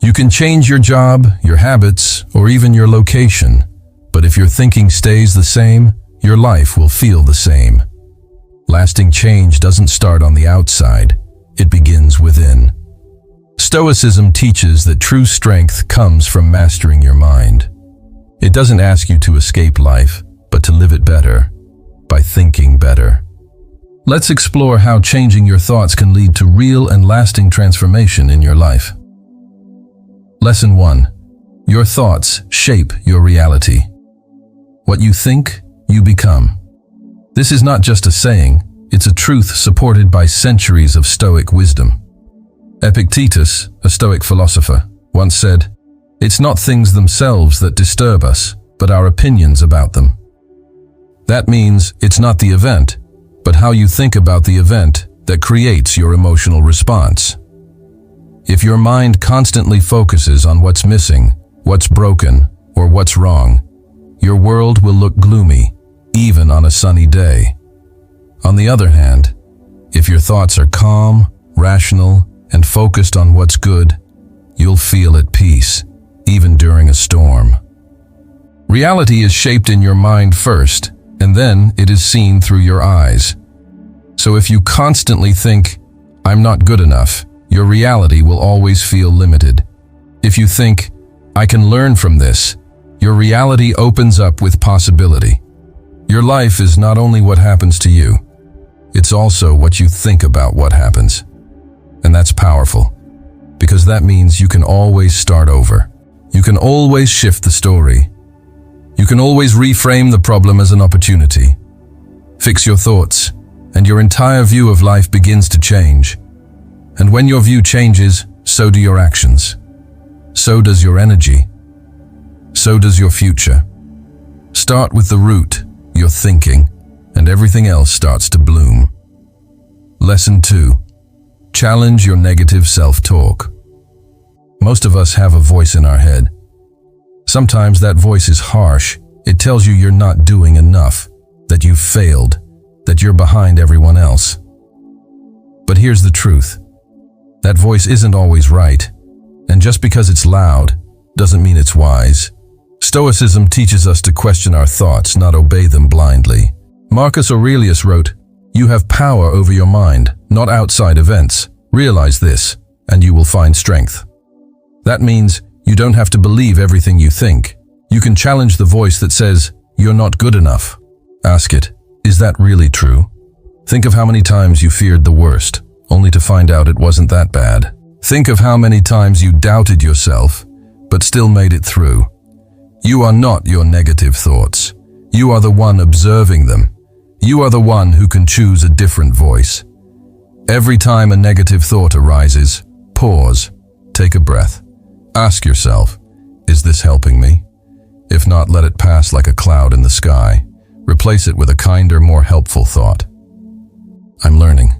You can change your job, your habits, or even your location, but if your thinking stays the same, your life will feel the same. Lasting change doesn't start on the outside, it begins within. Stoicism teaches that true strength comes from mastering your mind. It doesn't ask you to escape life, but to live it better, by thinking better. Let's explore how changing your thoughts can lead to real and lasting transformation in your life. Lesson 1. Your thoughts shape your reality. What you think, you become. This is not just a saying, it's a truth supported by centuries of Stoic wisdom. Epictetus, a Stoic philosopher, once said, "It's not things themselves that disturb us, but our opinions about them." That means it's not the event, but how you think about the event that creates your emotional response. If your mind constantly focuses on what's missing, what's broken, or what's wrong, your world will look gloomy, even on a sunny day. On the other hand, if your thoughts are calm, rational, and focused on what's good, you'll feel at peace, even during a storm. Reality is shaped in your mind first, and then it is seen through your eyes. So if you constantly think, "I'm not good enough," your reality will always feel limited. If you think, "I can learn from this," your reality opens up with possibility. Your life is not only what happens to you, it's also what you think about what happens. And that's powerful, because that means you can always start over. You can always shift the story. You can always reframe the problem as an opportunity. Fix your thoughts, and your entire view of life begins to change. And when your view changes, so do your actions. So does your energy. So does your future. Start with the root, your thinking, and everything else starts to bloom. Lesson 2. Challenge your negative self-talk. Most of us have a voice in our head. Sometimes that voice is harsh. It tells you you're not doing enough, that you've failed, that you're behind everyone else. But here's the truth. That voice isn't always right, and just because it's loud doesn't mean it's wise. Stoicism teaches us to question our thoughts, not obey them blindly. Marcus Aurelius wrote, "You have power over your mind, not outside events. Realize this, and you will find strength." That means you don't have to believe everything you think. You can challenge the voice that says, "You're not good enough." Ask it, "Is that really true?" Think of how many times you feared the worst, only to find out it wasn't that bad. Think of how many times you doubted yourself, but still made it through. You are not your negative thoughts. You are the one observing them. You are the one who can choose a different voice. Every time a negative thought arises, pause, take a breath. Ask yourself, is this helping me? If not, let it pass like a cloud in the sky. Replace it with a kinder, more helpful thought. I'm learning.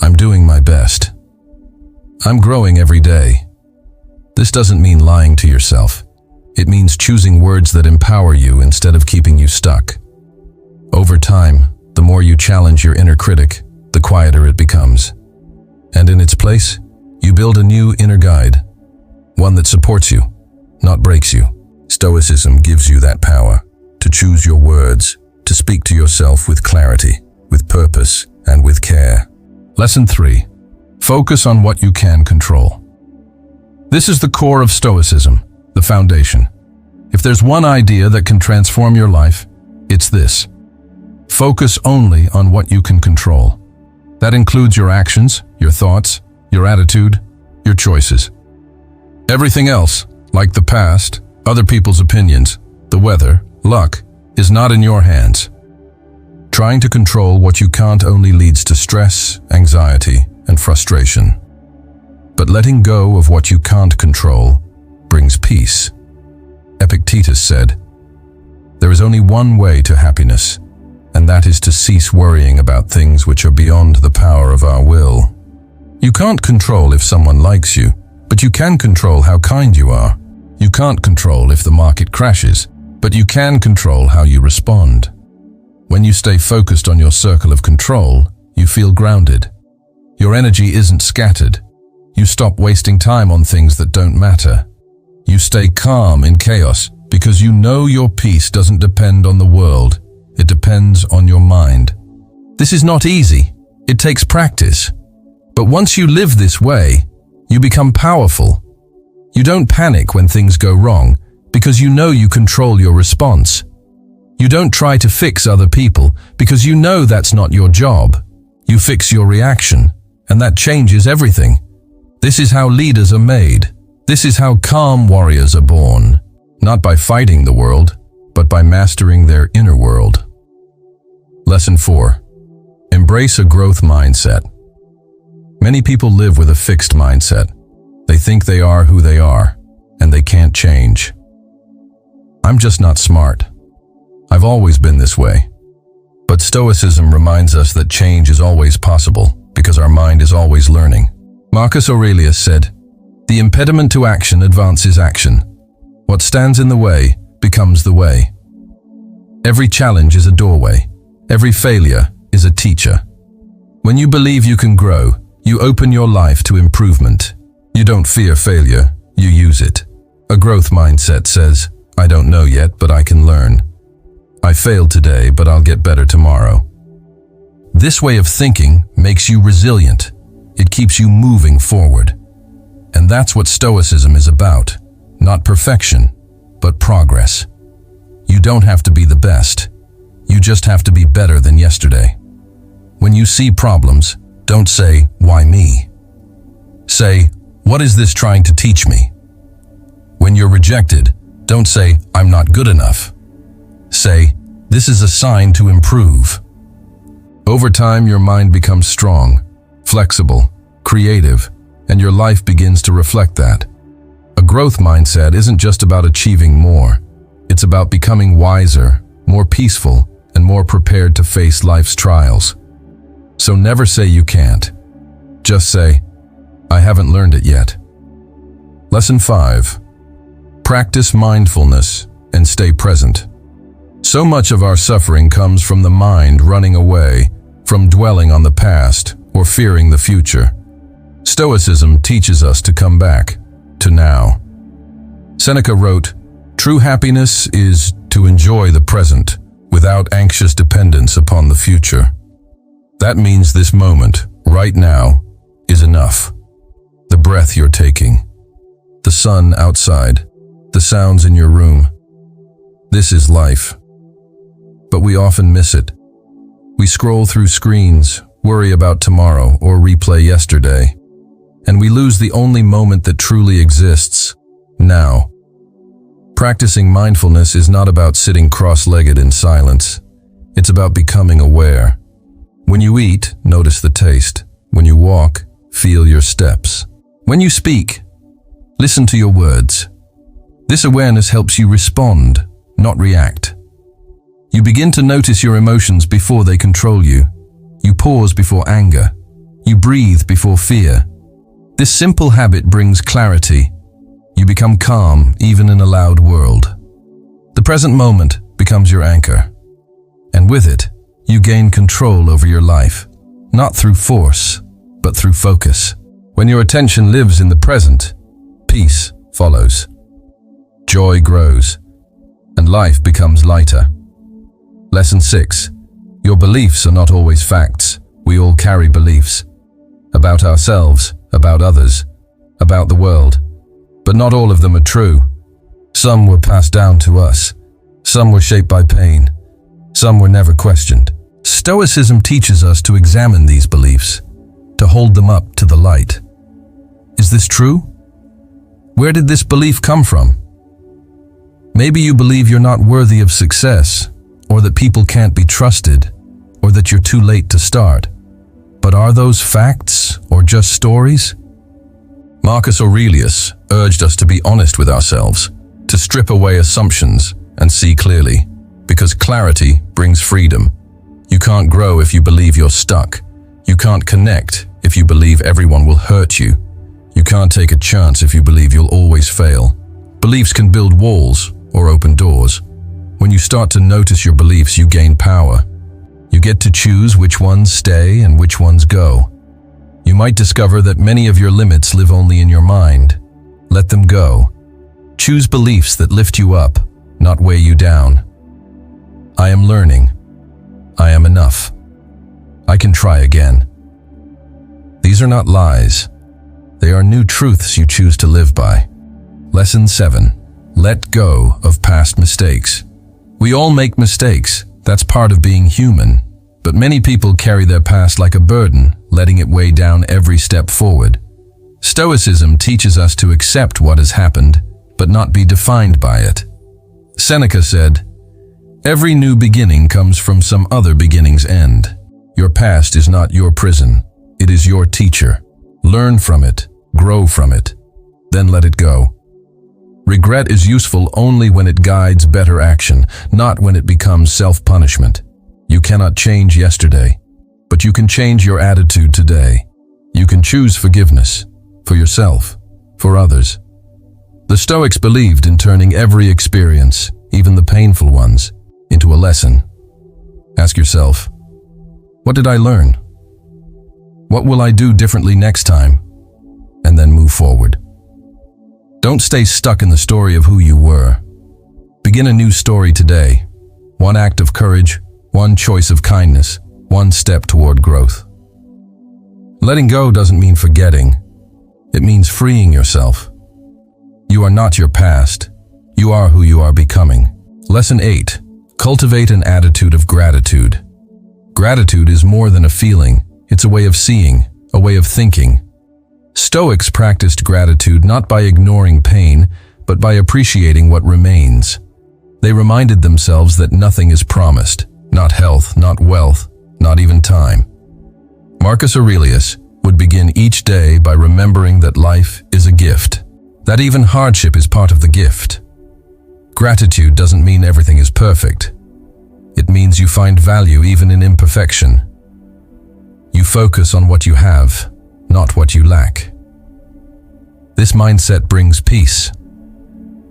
I'm doing my best. I'm growing every day. This doesn't mean lying to yourself. It means choosing words that empower you instead of keeping you stuck. Over time, the more you challenge your inner critic, the quieter it becomes. And in its place, you build a new inner guide, one that supports you, not breaks you. Stoicism gives you that power to choose your words, to speak to yourself with clarity, with purpose, and with care. Lesson 3. Focus on what you can control. This is the core of Stoicism, the foundation. If there's one idea that can transform your life, it's this. Focus only on what you can control. That includes your actions, your thoughts, your attitude, your choices. Everything else, like the past, other people's opinions, the weather, luck, is not in your hands. Trying to control what you can't only leads to stress, anxiety, and frustration. But letting go of what you can't control brings peace. Epictetus said, "There is only one way to happiness, and that is to cease worrying about things which are beyond the power of our will." You can't control if someone likes you, but you can control how kind you are. You can't control if the market crashes, but you can control how you respond. When you stay focused on your circle of control, you feel grounded. Your energy isn't scattered. You stop wasting time on things that don't matter. You stay calm in chaos because you know your peace doesn't depend on the world. It depends on your mind. This is not easy. It takes practice. But once you live this way, you become powerful. You don't panic when things go wrong because you know you control your response. You don't try to fix other people because you know that's not your job. You fix your reaction, and that changes everything. This is how leaders are made. This is how calm warriors are born, not by fighting the world, but by mastering their inner world. Lesson 4. Embrace a growth mindset. Many people live with a fixed mindset. They think they are who they are, and they can't change. I'm just not smart. I've always been this way. But Stoicism reminds us that change is always possible because our mind is always learning. Marcus Aurelius said, "The impediment to action advances action. What stands in the way becomes the way." Every challenge is a doorway. Every failure is a teacher. When you believe you can grow, you open your life to improvement. You don't fear failure, you use it. A growth mindset says, "I don't know yet, but I can learn. I failed today, but I'll get better tomorrow." This way of thinking makes you resilient. It keeps you moving forward. And that's what Stoicism is about. Not perfection, but progress. You don't have to be the best. You just have to be better than yesterday. When you see problems, don't say, "Why me?" Say, "What is this trying to teach me?" When you're rejected, don't say, "I'm not good enough." Say, "This is a sign to improve." Over time, your mind becomes strong, flexible, creative, and your life begins to reflect that. A growth mindset isn't just about achieving more. It's about becoming wiser, more peaceful, and more prepared to face life's trials. So never say you can't. Just say, "I haven't learned it yet." Lesson 5. Practice mindfulness and stay present. So much of our suffering comes from the mind running away, from dwelling on the past or fearing the future. Stoicism teaches us to come back to now. Seneca wrote, "True happiness is to enjoy the present without anxious dependence upon the future." That means this moment, right now, is enough. The breath you're taking, the sun outside, the sounds in your room. This is life. But we often miss it. We scroll through screens, worry about tomorrow, or replay yesterday. And we lose the only moment that truly exists, now. Practicing mindfulness is not about sitting cross-legged in silence. It's about becoming aware. When you eat, notice the taste. When you walk, feel your steps. When you speak, listen to your words. This awareness helps you respond, not react. You begin to notice your emotions before they control you. You pause before anger. You breathe before fear. This simple habit brings clarity. You become calm even in a loud world. The present moment becomes your anchor. And with it, you gain control over your life, not through force, but through focus. When your attention lives in the present, peace follows. Joy grows, and life becomes lighter. Lesson 6. Your beliefs are not always facts. We all carry beliefs. About ourselves, about others, about the world. But not all of them are true. Some were passed down to us. Some were shaped by pain. Some were never questioned. Stoicism teaches us to examine these beliefs, to hold them up to the light. Is this true? Where did this belief come from? Maybe you believe you're not worthy of success, or that people can't be trusted, or that you're too late to start. But are those facts or just stories? Marcus Aurelius urged us to be honest with ourselves, to strip away assumptions and see clearly, because clarity brings freedom. You can't grow if you believe you're stuck. You can't connect if you believe everyone will hurt you. You can't take a chance if you believe you'll always fail. Beliefs can build walls or open doors. When you start to notice your beliefs, you gain power. You get to choose which ones stay and which ones go. You might discover that many of your limits live only in your mind. Let them go. Choose beliefs that lift you up, not weigh you down. I am learning. I am enough. I can try again. These are not lies. They are new truths you choose to live by. Lesson 7. Let go of past mistakes. We all make mistakes. That's part of being human. But many people carry their past like a burden, letting it weigh down every step forward. Stoicism teaches us to accept what has happened, but not be defined by it. Seneca said, "Every new beginning comes from some other beginning's end." Your past is not your prison. It is your teacher. Learn from it, grow from it, then let it go. Regret is useful only when it guides better action, not when it becomes self-punishment. You cannot change yesterday, but you can change your attitude today. You can choose forgiveness, for yourself, for others. The Stoics believed in turning every experience, even the painful ones, into a lesson. Ask yourself, what did I learn? What will I do differently next time? And then move forward. Don't stay stuck in the story of who you were. Begin a new story today. One act of courage, one choice of kindness, one step toward growth. Letting go doesn't mean forgetting. It means freeing yourself. You are not your past. You are who you are becoming. Lesson 8. Cultivate an attitude of gratitude. Gratitude is more than a feeling. It's a way of seeing, a way of thinking. Stoics practiced gratitude not by ignoring pain, but by appreciating what remains. They reminded themselves that nothing is promised, not health, not wealth, not even time. Marcus Aurelius would begin each day by remembering that life is a gift, that even hardship is part of the gift. Gratitude doesn't mean everything is perfect. It means you find value even in imperfection. You focus on what you have, not what you lack. This mindset brings peace.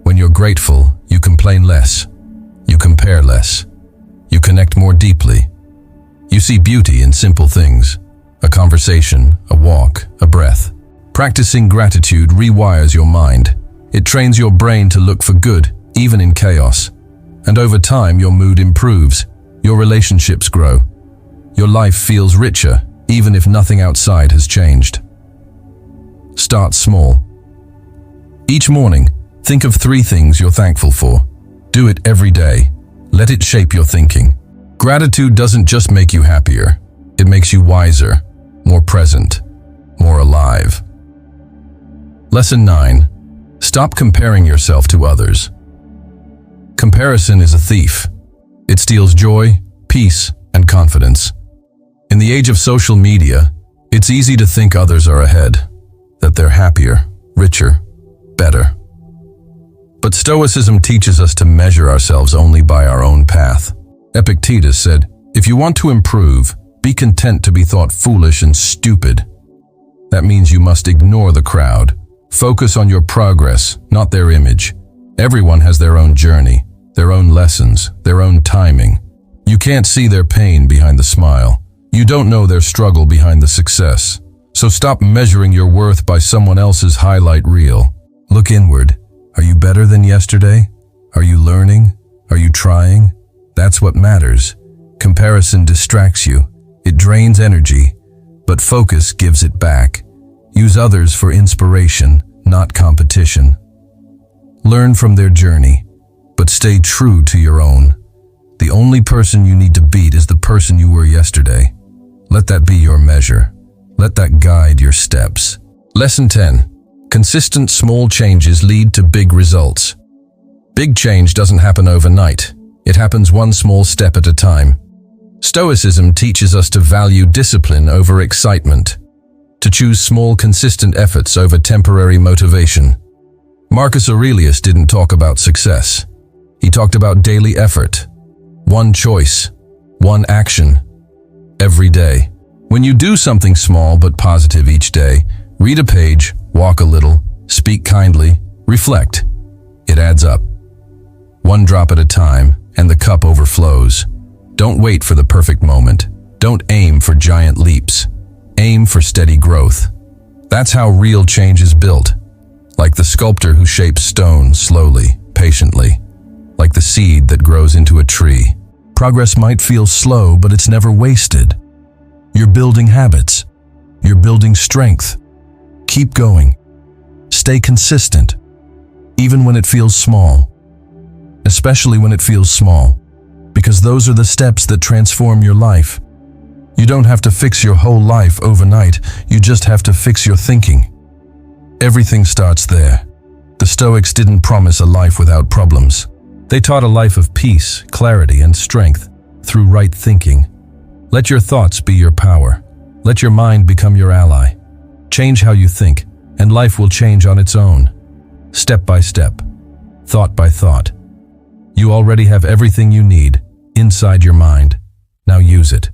When you're grateful, you complain less. You compare less. You connect more deeply. You see beauty in simple things. A conversation, a walk, a breath. Practicing gratitude rewires your mind. It trains your brain to look for good, even in chaos. And over time, your mood improves. Your relationships grow. Your life feels richer, even if nothing outside has changed. Start small. Each morning, think of 3 things you're thankful for. Do it every day. Let it shape your thinking. Gratitude doesn't just make you happier. It makes you wiser, more present, more alive. Lesson 9. Stop comparing yourself to others. Comparison is a thief. It steals joy, peace, and confidence. In the age of social media, it's easy to think others are ahead, that they're happier, richer, better. But Stoicism teaches us to measure ourselves only by our own path. Epictetus said, "If you want to improve, be content to be thought foolish and stupid." That means you must ignore the crowd. Focus on your progress, not their image. Everyone has their own journey, their own lessons, their own timing. You can't see their pain behind the smile. You don't know their struggle behind the success. So stop measuring your worth by someone else's highlight reel. Look inward. Are you better than yesterday? Are you learning? Are you trying? That's what matters. Comparison distracts you. It drains energy, but focus gives it back. Use others for inspiration, not competition. Learn from their journey, but stay true to your own. The only person you need to beat is the person you were yesterday. Let that be your measure. Let that guide your steps. Lesson 10. Consistent small changes lead to big results. Big change doesn't happen overnight. It happens one small step at a time. Stoicism teaches us to value discipline over excitement, to choose small, consistent efforts over temporary motivation. Marcus Aurelius didn't talk about success. He talked about daily effort. One choice, one action, every day. When you do something small but positive each day, read a page, walk a little, speak kindly, reflect. It adds up. One drop at a time, and the cup overflows. Don't wait for the perfect moment. Don't aim for giant leaps. Aim for steady growth. That's how real change is built. Like the sculptor who shapes stone slowly, patiently. Like the seed that grows into a tree. Progress might feel slow, but it's never wasted. You're building habits. You're building strength. Keep going. Stay consistent, even when it feels small. Especially when it feels small, because those are the steps that transform your life. You don't have to fix your whole life overnight, you just have to fix your thinking. Everything starts there. The Stoics didn't promise a life without problems. They taught a life of peace, clarity, and strength through right thinking. Let your thoughts be your power. Let your mind become your ally. Change how you think, and life will change on its own. Step by step, thought by thought. You already have everything you need inside your mind. Now use it.